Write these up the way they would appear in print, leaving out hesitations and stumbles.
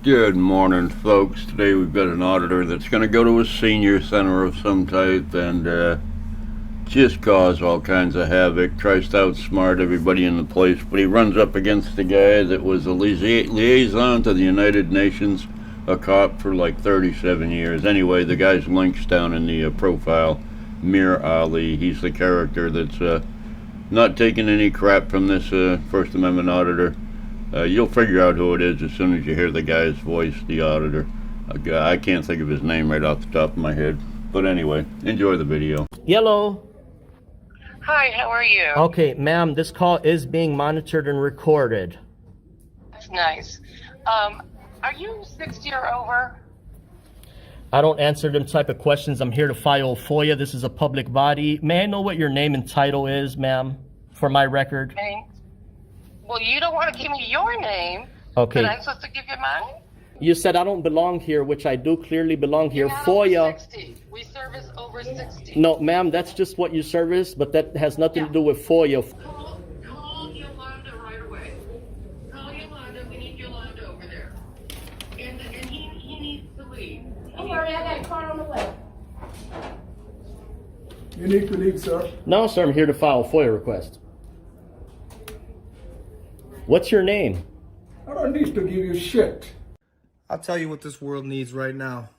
Good morning, folks. Today we've got an auditor that's going to go to a senior center of some type and just cause all kinds of havoc. Tries to outsmart everybody in the place, but he runs up against the guy that was a liaison to the United Nations, a cop for like 37 years. Anyway, the guy's links down in the profile. Mir Ali. He's the character that's not taking any crap from this First Amendment auditor. You'll figure out who it is as soon as you hear the guy's voice, the auditor. I can't think of his name right off the top of my head. But anyway, enjoy the video. Hello. Hi, how are you? Okay, ma'am, this call is being monitored and recorded. That's nice. Are you 60 or over? I don't answer them type of questions. I'm here to file FOIA. This is a public body. May I know what your name and title is, ma'am, for my record? Okay. Well, you don't want to give me your name. Okay. But I'm supposed to give you mine? You said I don't belong here, which I do clearly belong here. You're not FOIA. over 60. We service over 60. No, ma'am, that's just what you service, but that has nothing to do with FOIA. Call Yolanda right away. Call Yolanda. We need Yolanda over there. And he needs to leave. Don't worry, I got a car on the way. You need to leave, sir. No, sir, I'm here to file a FOIA request. What's your name? I don't need to give you shit. I'll tell you what this world needs right now.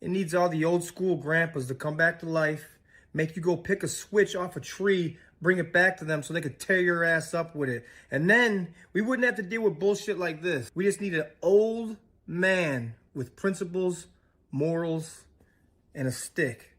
It needs all the old school grandpas to come back to life, make you go pick a switch off a tree, bring it back to them so they could tear your ass up with it. And then we wouldn't have to deal with bullshit like this. We just need an old man with principles, morals, and a stick.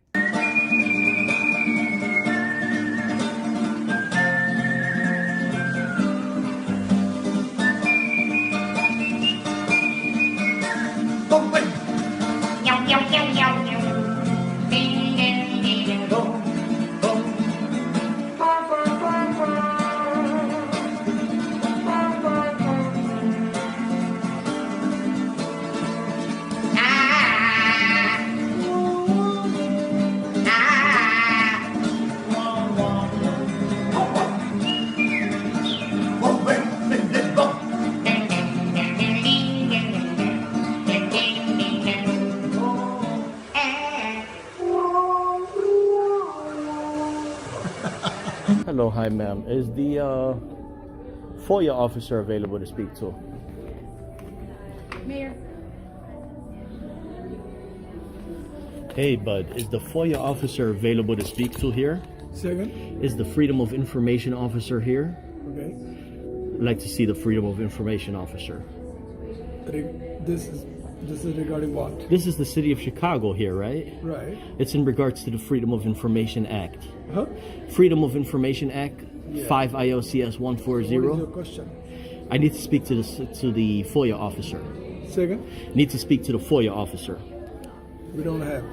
Hello, hi, ma'am. Is the FOIA officer available to speak to? Mayor. Hey, bud, is the FOIA officer available to speak to here? Second. Is the Freedom of Information officer here? Okay. I'd like to see the Freedom of Information officer. This is regarding what? This is the city of Chicago here, right? Right. It's in regards to the Freedom of Information Act. Huh? Freedom of Information Act, Yeah. 5 ILCS 140. What is your question? I need to speak to the FOIA officer. Second. Need to speak to the FOIA officer. We don't have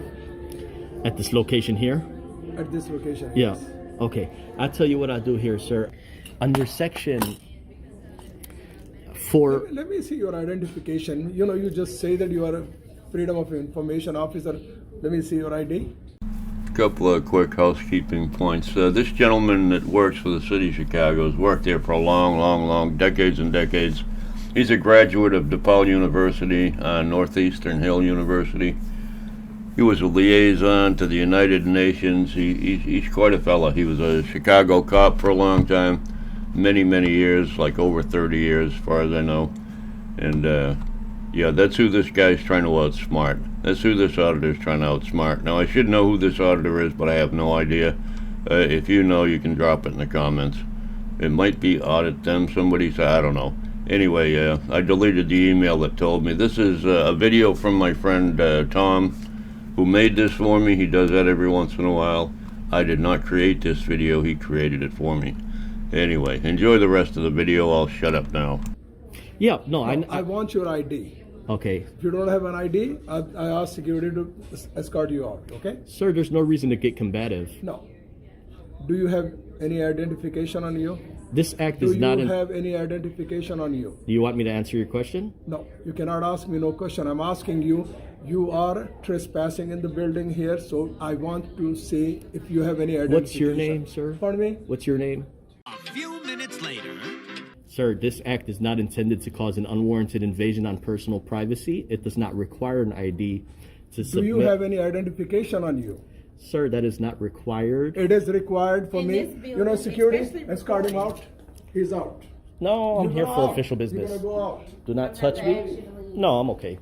At this location here? at this location. Yeah. Yes. Okay. I'll tell you what I do here, sir. Under section 4. Let me see your identification. You know, you just say that you are a Freedom of Information officer. Let me see your ID. Couple of quick housekeeping points. This gentleman that works for the city of Chicago has worked there for a long decades and decades. He's a graduate of DePaul University, Northeastern Hill University. He was a liaison to the United Nations. He's quite a fella. He was a Chicago cop for a long time, many years, like over 30 years as far as I know. And yeah, that's who this guy's trying to outsmart. That's who this auditor's trying to outsmart. Now, I should know who this auditor is, but I have no idea. If you know, you can drop it in the comments. It might be Audit Them, somebody said, I don't know. Anyway, I deleted the email that told me. This is a video from my friend Tom, who made this for me. He does that every once in a while. I did not create this video. He created it for me. Anyway, enjoy the rest of the video. I'll shut up now. Yeah, no, I want your ID. Okay. If you don't have an ID, I ask security to escort you out, okay? Sir, there's no reason to get combative. No. Do you have any identification on you? This act Do is not you have any identification on you? Do you want me to answer your question? No, you cannot ask me no question. I'm asking you, you are trespassing in the building here, so I want to see if you have any identification. What's your name, sir? Pardon me? What's your name? A few minutes later. Sir, this act is not intended to cause an unwarranted invasion on personal privacy. It does not require an ID to submit. Do you have any identification on you? Sir, that is not required. It is required for In me. this You know, building, security, especially escort him out. He's out. No, I'm You here go for out. official You're business. gonna go out. Do not touch me. No, I'm okay.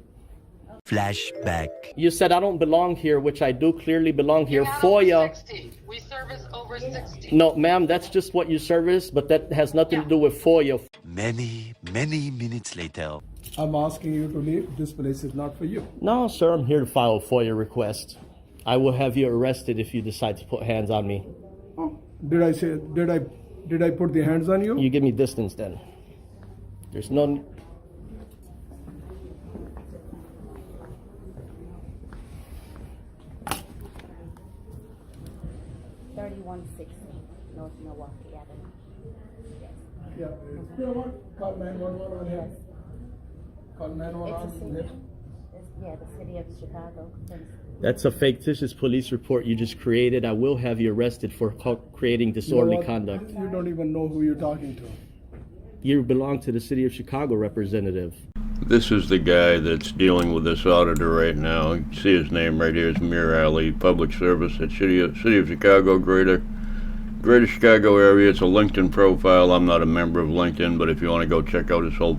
Flashback. You said I don't belong here, which I do clearly belong here. You're not FOIA. over 60. We service over 60. No, ma'am, that's just what you service, but that has nothing to do with FOIA. Many minutes later. I'm asking you to leave. This place is not for you. No, sir, I'm here to file a FOIA request. I will have you arrested if you decide to put hands on me. Did I put the hands on you? You give me distance then. There's no... 3160 North Milwaukee Avenue. Yes. Yeah. You know what? Call 911 on him. Call It's a 911 city. on him. Yeah, the city of Chicago. That's a fictitious police report you just created. I will have you arrested for creating disorderly You know what? conduct. You don't even know who you're talking to. You belong to the city of Chicago, Representative. This is the guy that's dealing with this auditor right now. You can see his name right here is Mir Ali, public service at City of Chicago, Greater Chicago area. It's a LinkedIn profile. I'm not a member of LinkedIn, but if you want to go check out his whole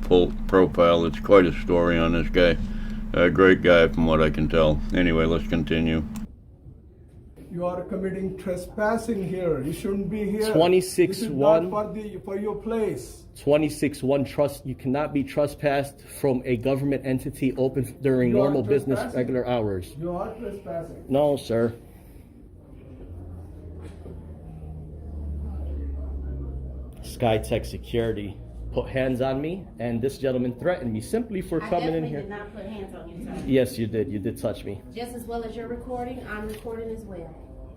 profile, it's quite a story on this guy. A great guy from what I can tell. Anyway, let's continue. You are committing trespassing here. You shouldn't be here. 26-1. This is not for your place. 26-1 trust. You cannot be trespassed from a government entity open during You are normal business trespassing. regular hours. You are trespassing. No, sir. SkyTech Security put hands on me, and this gentleman threatened me simply for coming in I here. definitely did not put hands on you, sir. Yes, you did. You did touch me. Just as well as you're recording, I'm recording as well.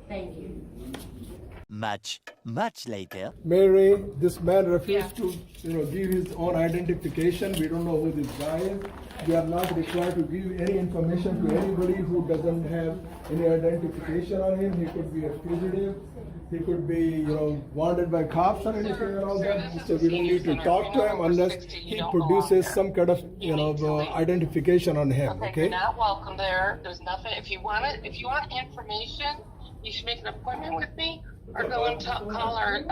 Thank you. Much later. Mary, this man refused to, give his own identification. We don't know who this guy is. We are not required to give any information to anybody who doesn't have any identification on him. He could be a fugitive. He could be, wanted by cops or anything and all that. So we don't need to talk to him unless he produces some kind of, identification on him. Okay, Okay. you're not welcome there. There's nothing. If you want information, you should make an appointment with me or go and call our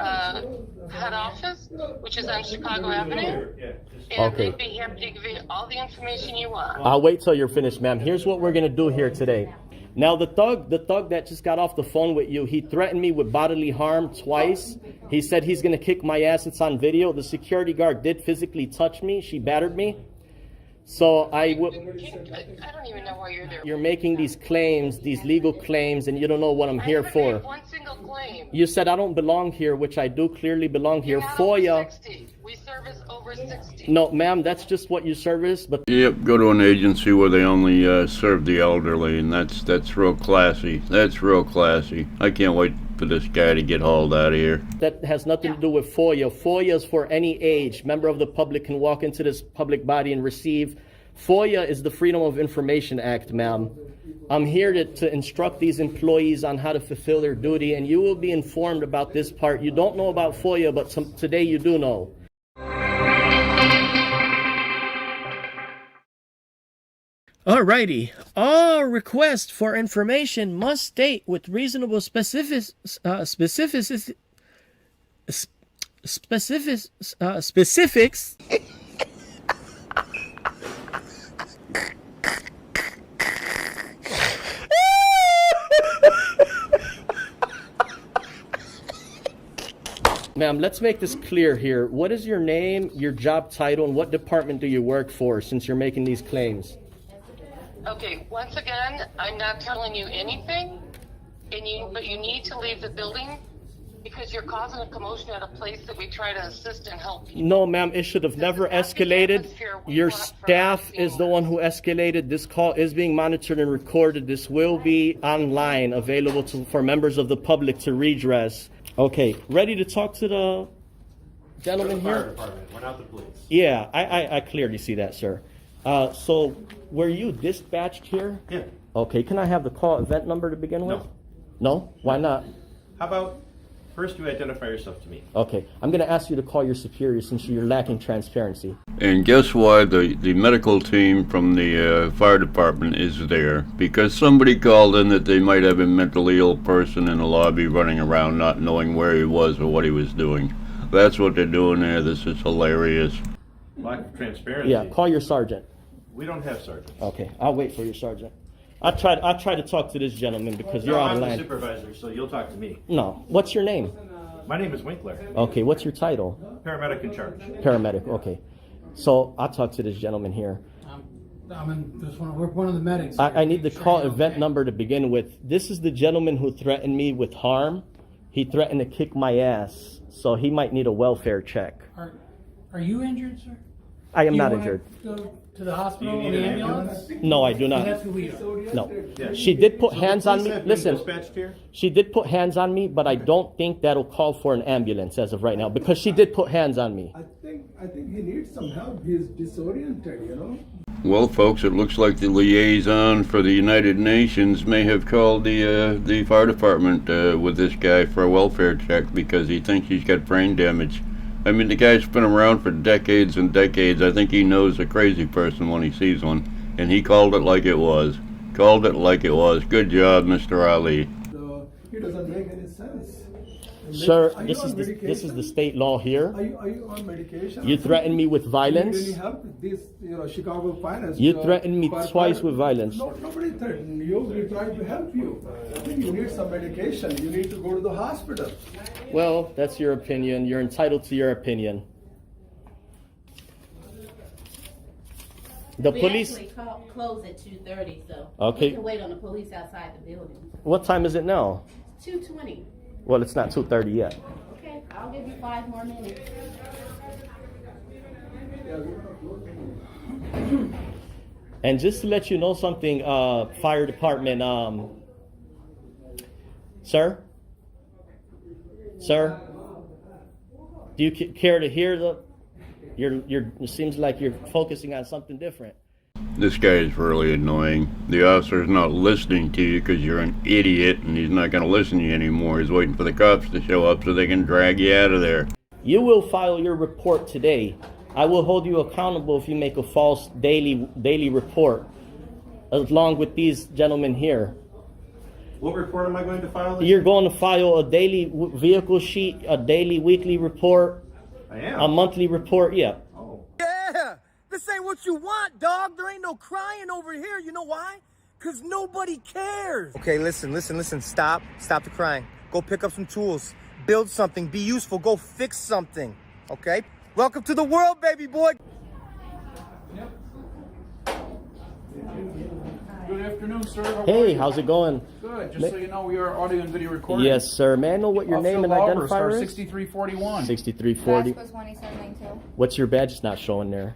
head office, which is on Chicago Avenue. And Okay. they'd be happy to give you all the information you want. I'll wait till you're finished, ma'am. Here's what we're gonna do here today. Now, the thug that just got off the phone with you, he threatened me with bodily harm twice. He said he's gonna kick my ass. It's on video. The security guard did physically touch me. She battered me. So I will. I don't even know why you're there. You're making these claims, these legal claims, and you don't know what I'm here I haven't for. made one single claim. You said I don't belong here, which I do clearly belong here. You're not over FOIA. 60. We service over 60. No, ma'am, that's just what you service, but Yep, go to an agency where they only serve the elderly, and that's real classy. That's real classy. I can't wait for this guy to get hauled out of here. that has nothing to do with FOIA. FOIA is for any age. Member of the public can walk into this public body and receive. FOIA is the Freedom of Information Act, ma'am. I'm here to instruct these employees on how to fulfill their duty, and you will be informed about this part. You don't know about FOIA, but today you do know. Alrighty. All requests for information must state with reasonable specifics. Ma'am, let's make this clear here. What is your name, your job title, and what department do you work for since you're making these claims? Okay, once again, I'm not telling you anything, but you need to leave the building because you're causing a commotion at a place that we try to assist and help people. No, ma'am, it should have never escalated. Your staff is the one who escalated. This call is being monitored and recorded. This will be online, available for members of the public to redress. Okay, ready to talk to the gentleman here? Fire department, we're not the police. Yeah, I clearly see that, sir. So, were you dispatched here? Yeah. Okay, can I have the call event number to begin with? No. No? Why not? How about First, you identify yourself to me. Okay, I'm going to ask you to call your superior since you're lacking transparency. And guess why the medical team from the fire department is there? Because somebody called in that they might have a mentally ill person in the lobby running around not knowing where he was or what he was doing. That's what they're doing there. This is hilarious. Lack of transparency. Yeah, call your sergeant. We don't have sergeants. Okay, I'll wait for your sergeant. I'll try to talk to this gentleman because you're out I'm of the line. supervisor, so you'll talk to me. No, what's your name? My name is Winkler, Okay, what's your title? paramedic in charge. Paramedic, okay. So I'll talk to this gentleman here. We're one of the medics. I need the call event number to begin with. This is the gentleman who threatened me with harm. He threatened to kick my ass, so he might need a welfare check. Are you injured, sir? I am Do you not wanna injured. Go to the hospital Do you in need the an ambulance? No, I do That's not. who we are. No. Yeah. She did put So hands the on police me. have been Listen, dispatched here? she did put hands on me, but I don't think that'll call for an ambulance as of right now because she did put hands on me. I think he needs some help. He's disoriented, you know. Well, folks, it looks like the liaison for the United Nations may have called the fire department with this guy for a welfare check because he thinks he's got brain damage. I mean, the guy's been around for decades and decades. I think he knows a crazy person when he sees one, and he called it like it was. Called it like it was. Good job, Mr. Ali. So it doesn't make any sense. Sir, Are you this on is the medication? state law here. Are you on medication? You threatened me with Do you violence. really help this, Chicago finance? You threatened me per twice fire? with violence. No, nobody threatened you. We tried to help you. I think you need some medication. You need to go to the hospital. Well, that's your opinion. You're entitled to your opinion. The We police. actually close at 2:30, so Okay. we can wait on the police outside the building. What time is it now? 2:20. Well, it's not 2:30 yet. Okay, I'll give you 5 more minutes. And just to let you know something, fire department, sir, do you care to hear the? It seems like you're focusing on something different. This guy is really annoying. The officer's not listening to you because you're an idiot, and he's not going to listen to you anymore. He's waiting for the cops to show up so they can drag you out of there. You will file your report today. I will hold you accountable if you make a false daily report, along with these gentlemen here. What report am I going to file? This You're going to file a daily vehicle sheet, a daily weekly report, I am. a monthly report. Yeah. Oh. Yeah, this ain't what you want, dog. There ain't no crying over here. You know why? Because nobody cares. Okay, listen. Stop the crying. Go pick up some tools. Build something. Be useful. Go fix something. Okay? Welcome to the world, baby boy. Good afternoon, sir. How are Hey, you? how's it going? Good. Just so you know, we are audio and video recording. Yes, sir. May I know what your name and identifier is? 6341. 6340. Last was 2792. What's your badge? It's not showing there.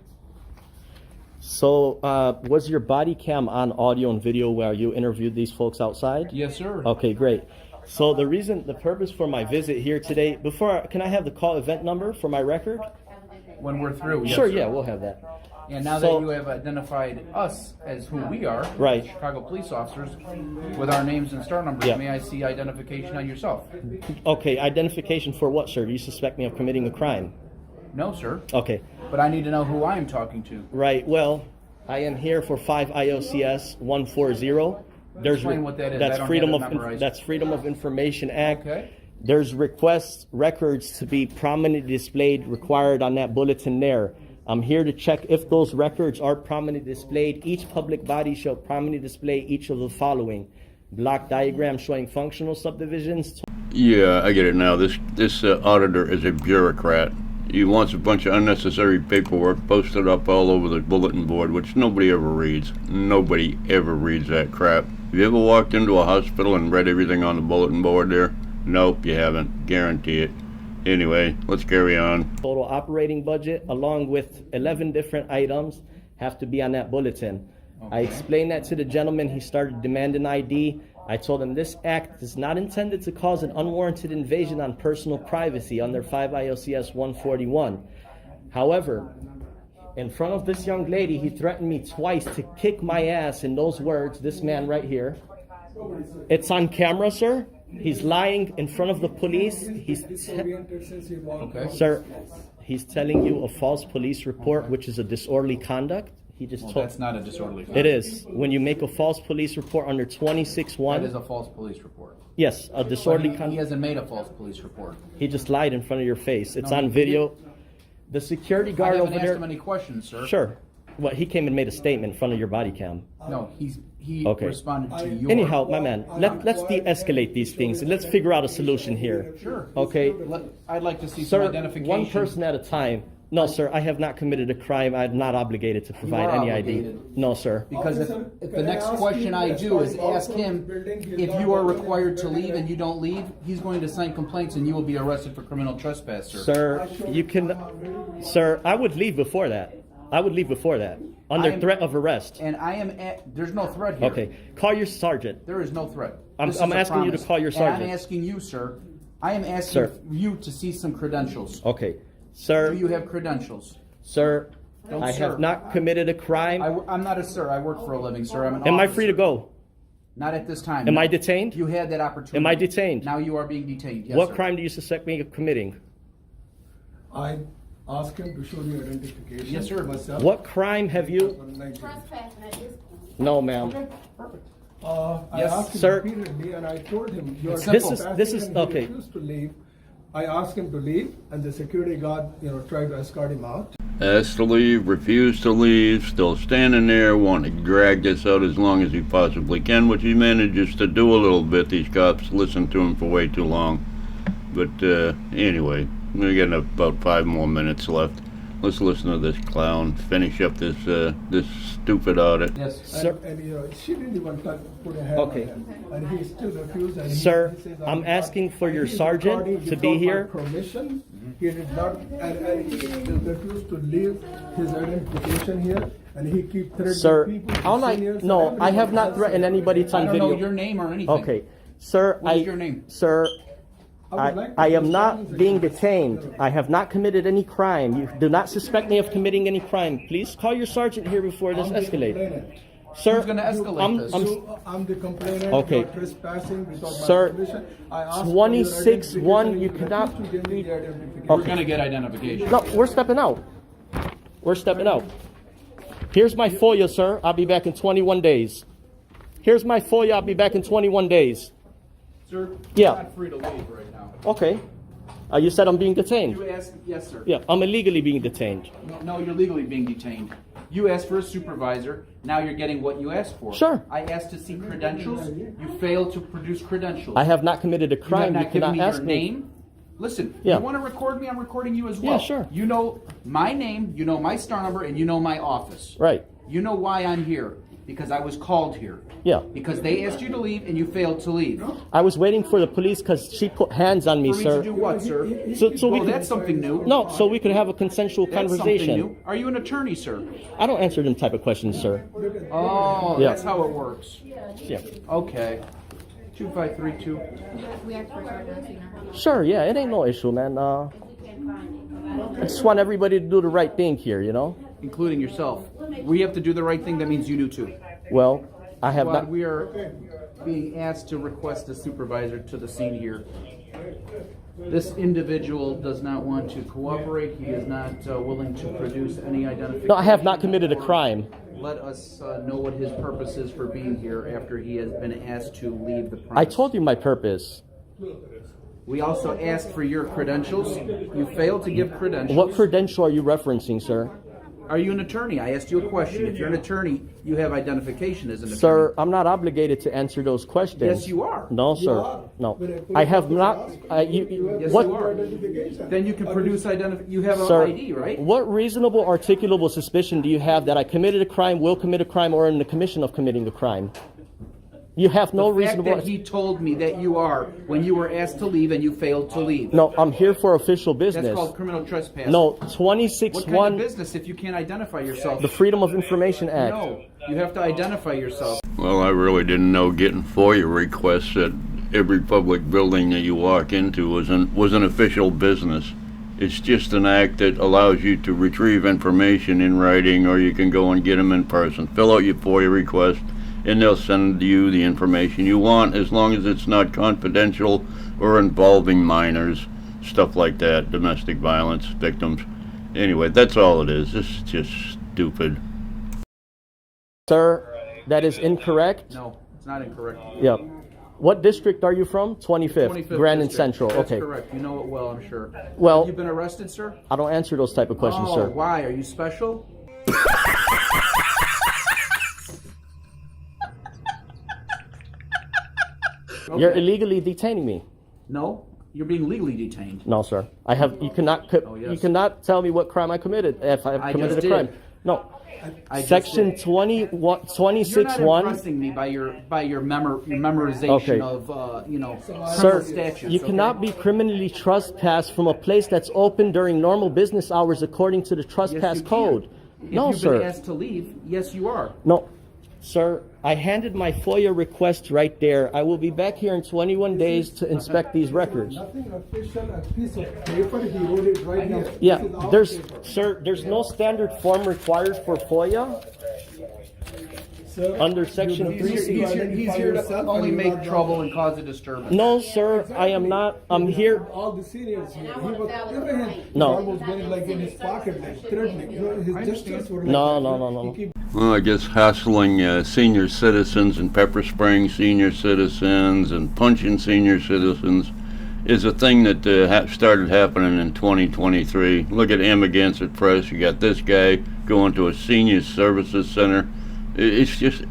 So, was your body cam on audio and video while you interviewed these folks outside? Yes, sir. Okay, great. So the purpose for my visit here today, can I have the call event number for my record? When we're through. Yes, Sure, sir. yeah, we'll have that. And now So- that you have identified us as who we are, Right. Chicago police officers, with our names and star numbers, Yeah. may I see identification on yourself? Okay, identification for what, sir? Do you suspect me of committing a crime? No, sir. Okay, But I need to know who I am talking to. right. Well, I am here for 5 ILCS 140. Explain what that is. I don't have it memorized. That's Freedom of Information Act. Okay. There's records to be prominently displayed required on that bulletin there. I'm here to check if those records are prominently displayed. Each public body shall prominently display each of the following: block diagram showing functional subdivisions. Yeah, I get it now. This auditor is a bureaucrat. He wants a bunch of unnecessary paperwork posted up all over the bulletin board, which nobody ever reads. Nobody ever reads that crap. Have you ever walked into a hospital and read everything on the bulletin board there? Nope, you haven't. Guarantee it. Anyway, let's carry on. Total operating budget, along with 11 different items, have to be on that bulletin. I explained that to the gentleman. He started demanding ID. I told him this act is not intended to cause an unwarranted invasion on personal privacy under 5 ILCS 141. However, in front of this young lady, he threatened me twice to kick my ass in those words, this man right here. It's on camera, sir. He's lying in front of the police. He's Disoriented since he walked. Okay. Sir, he's telling you a false police report, which is a disorderly conduct. He just Well, told. that's not a disorderly It conduct. is. When you make a false police report under That is 26-1. a false police report. Yes, a But disorderly he conduct. hasn't made a false police report. He just lied in front of your face. It's No, on he video. The security I guard haven't over asked there. him any questions, sir. Sure. Well, he came and made a statement in front of your body cam. No, he Okay. responded to your. Anyhow, my man, let's de-escalate these things and let's figure out a solution here. Sure. Okay? I'd like to see some Sir, identification. one person at a time. No, sir, I have not committed a crime. I'm not obligated to provide are any ID. obligated. No, sir. Because if Officer, the can I next ask question you I to do is start ask from him, building, he's if not you are opening required to building leave and you don't leave, he's going to sign complaints and you will be arrested for criminal trespass, sir. Sir, you can. Sir, I would leave before that. I would leave before that. Under I am- threat of arrest. And I am there's no threat here. Okay. Call your sergeant. There is no threat. I'm- This is I'm a asking you to promise. call your And sergeant. I'm asking you, sir. I am asking Sir. you to see some credentials. Okay. Do Sir, you have credentials? sir, Don't, I sir. have not committed a crime. I'm not a sir. I work for a living, sir. I'm an Am I officer. free to go? Not at this time. Am no. I detained? You had that opportunity. Am I detained? Now you are being detained. Yes, What sir. crime do you suspect me of committing? I asked him to show the identification. Yes, sir. Myself. What crime have you? Trespassing at this point. No, ma'am. I Yes, asked him sir. repeatedly, and I told him you are It's simple. This is trespassing, and he okay. refused to leave. I asked him to leave, and the security guard, tried to escort him out. Asked to leave, refused to leave, still standing there, wanting to drag this out as long as he possibly can, which he manages to do a little bit. These cops listen to him for way too long. But anyway, we got about 5 more minutes left. Let's listen to this clown finish up this stupid audit. Yes. Sir. And she didn't even put a hand Okay. on him, and he still refused. And Sir, he says, I'm asking for your he's sergeant recording to be without my here. Permission. He did not, and he refused to leave his identification here, and he keep threatening Sir, people. how I? seniors, No, and I have everyone not else. threatened anybody. It's I on don't know video. your name or anything. Okay, sir, What is your name? Sir, would like to I do am not something being that- detained. I have not committed any crime. You do not suspect me of committing any crime. Please call your sergeant here before this I'm the escalates. complainant. Sir, Who's gonna escalate I'm, this? I'm, I'm the complainant. Okay. You're trespassing without my Sir, permission. I asked for your 26-1, identification, you refused cannot to give me the identification. We're gonna get identification. no, we're stepping out. We're stepping out. Here's my FOIA, sir. I'll be back in 21 days. Here's my FOIA. I'll be back in 21 days. Sir, Yeah. you're not free to leave right now. Okay. You said I'm being detained. You asked, yes, sir. Yeah, I'm illegally being detained. No, you're legally being detained. You asked for a supervisor. Now you're getting what you asked for. Sure. I asked to see credentials. You failed to produce credentials. I have not committed a You have crime. You not given cannot me ask your me. name. Listen, Yeah. you want to record me? I'm recording you as well. Yeah, sure. You know my name, you know my star number, and you know my office. Right. You know why I'm here. Because I was called here. Yeah. Because they asked you to leave and you failed to leave. I was waiting for the police because she put hands on me, For me sir. to do what, sir? So we Well, could, that's something new. no, so we could have a consensual That's something conversation. new. Are you an attorney, sir? I don't answer them type of questions, sir. Oh, Yeah. that's how it works. Yeah. Okay. 2532. We asked for a sergeant, so you know. Sure, yeah, it ain't no issue, man. I just want everybody to do the right thing here, you know? Including yourself. We have to do the right thing. That means you do too. Well, I have Squad, not. we are being asked to request a supervisor to the scene here. This individual does not want to cooperate. He is not willing to produce any identification. No, I have not committed a crime. Let us know what his purpose is for being here after he has been asked to leave the premise. I told you my purpose. We also asked for your credentials. You failed to give credentials. What credential are you referencing, sir? Are you an attorney? I asked you a question. If you're an attorney, you have identification as an attorney. Sir, I'm not obligated to answer those questions. Yes, you are. No, sir. are. No. I have not. Yes, what, you are. Then you can produce You have an Sir, ID, right? what reasonable articulable suspicion do you have that I committed a crime, will commit a crime, or in the commission of committing a crime? You have no The fact reasonable. that he told me that you are when you were asked to leave and you failed to leave. No, I'm here for official That's business. called criminal trespass. No, What kind of 26-1, business if you can't identify yourself? the Freedom of Information Act. No, you have to identify yourself. Well, I really didn't know getting FOIA requests at every public building that you walk into was an official business. It's just an act that allows you to retrieve information in writing, or you can go and get them in person. Fill out your FOIA request. and they'll send you the information you want, as long as it's not confidential or involving minors, stuff like that, domestic violence victims. Anyway, that's all it is. This is just stupid. Sir, that is incorrect. No, it's not incorrect. Yep. What district are you from? 25th, 25th Grand and District. Central. That's Okay. correct. You know it well, I'm sure. Well, Have you been arrested, sir? I don't answer those type of questions, Oh, sir. why? Are you special? You're Okay. illegally detaining me. No, you're being legally detained. No, sir. I have. You cannot. yes. You cannot tell me what crime I committed if I have I committed a just crime. did. No. I just Section did. 21, You're not 26.1. impressing me by your memorization Okay. of Sir, criminal statutes. you cannot be criminally trespassed from a place that's open during normal business hours according to the trespass Yes, you code. can. No, if you've sir. been asked to leave, yes, you are. No, sir. I handed my FOIA request right there. I will be back here in 21 days to inspect these records. Nothing official, a piece of paper, he wrote it right here. Yeah, This is our there's, paper. sir, there's no standard form required for FOIA. Sir, Under section you 3. refuse to He's identify here to yourself only and you're make not trouble wrong. and cause a disturbance. No, sir, I am not. I'm here. All the seniors here. He was even No. almost going like in his pocket, like threatening. You know, his gestures were like No, that. no, no, no. He keep Well, I guess hassling senior citizens and pepper spraying senior citizens and punching senior citizens is a thing that started happening in 2023. Look at Amagansett Press. You got this guy going to a senior services center. It's just,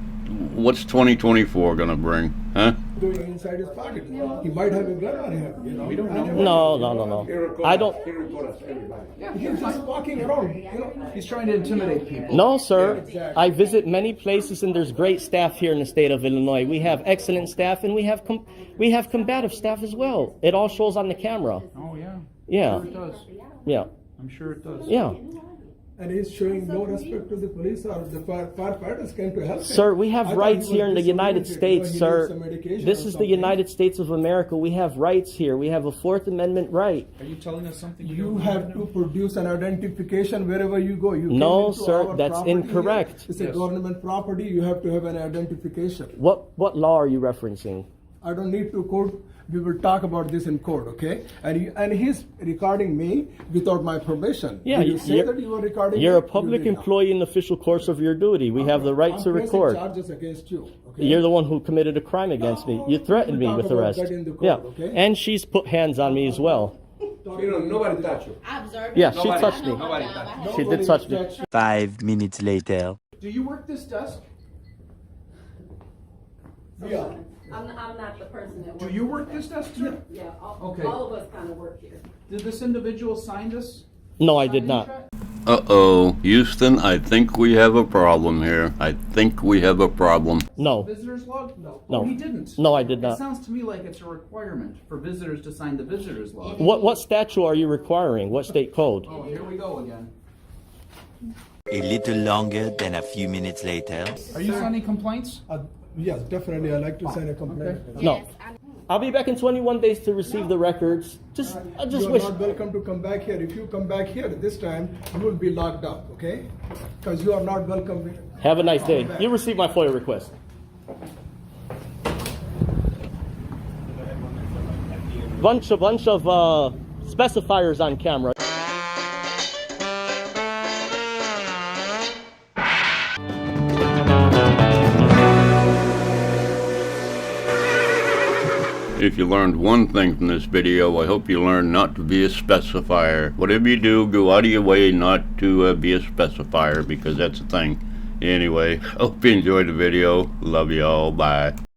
what's 2024 going to bring, huh? doing inside his pocket. He might have a gun on him. You know, we don't know. No, no, no, no. I don't. He's just walking around. You know, He's trying to intimidate people. No, sir. Yeah, exactly. I visit many places, and there's great staff here in the state of Illinois. We have excellent staff, and we have combative staff as well. It all shows on the camera. Oh yeah. Yeah, Sure it does. yeah, I'm sure it does. yeah. and he's showing no respect to the police or the firefighters came to help him. Sir, we have I thought rights he was here in the United disoriented, States, he sir. needs some medication This or is the something. United States of America. We have rights here. We have a Fourth Amendment right. Are you telling us something? You have to produce an identification wherever you go. You No, came into sir, our that's property here. incorrect. It's a government property. You have to have an identification. What law are you referencing? I don't need to quote. We will talk about this in court, okay? And he's recording me without my permission. Yeah, Did you say you're- that you were recording You're me? a public You did not. employee in the official course of your duty. We have the right I'm to pressing record. charges against you. Okay? You're the one who committed a crime against me. You threatened me We'll with talk about arrest. that in the court, Yeah, okay? and she's put hands on me as well. Nobody touched you. I observed Yeah, it. she touched me. Nobody touched me. She did touch me. 5 minutes later. Do you work this desk? Yeah. I'm not the person that Do works. you work this desk too? Yeah, Okay. all of us kind of work here. Did this individual sign this? No, I did not. Uh-oh, Houston, I think we have a problem here. I think we have a problem. No, Visitor's log? No. No. Oh, he didn't. no, I did It not. sounds to me like it's a requirement for visitors to sign the visitor's log. What statute are you requiring? What state code? Oh, here we go again. A little longer than a few minutes later. Are you signing complaints? Yes, definitely. I like to sign a complaint. No. I'll be back in 21 days to receive the records. I just You are wish. not welcome to come back here. If you come back here this time, you will be locked up, okay? Because you are not welcome. Have a nice day. You received my FOIA request. Bunch of specifiers on camera. If you learned one thing from this video, I hope you learned not to be a specifier. Whatever you do, go out of your way not to be a specifier, because that's a thing. Anyway, hope you enjoyed the video. Love you all. Bye.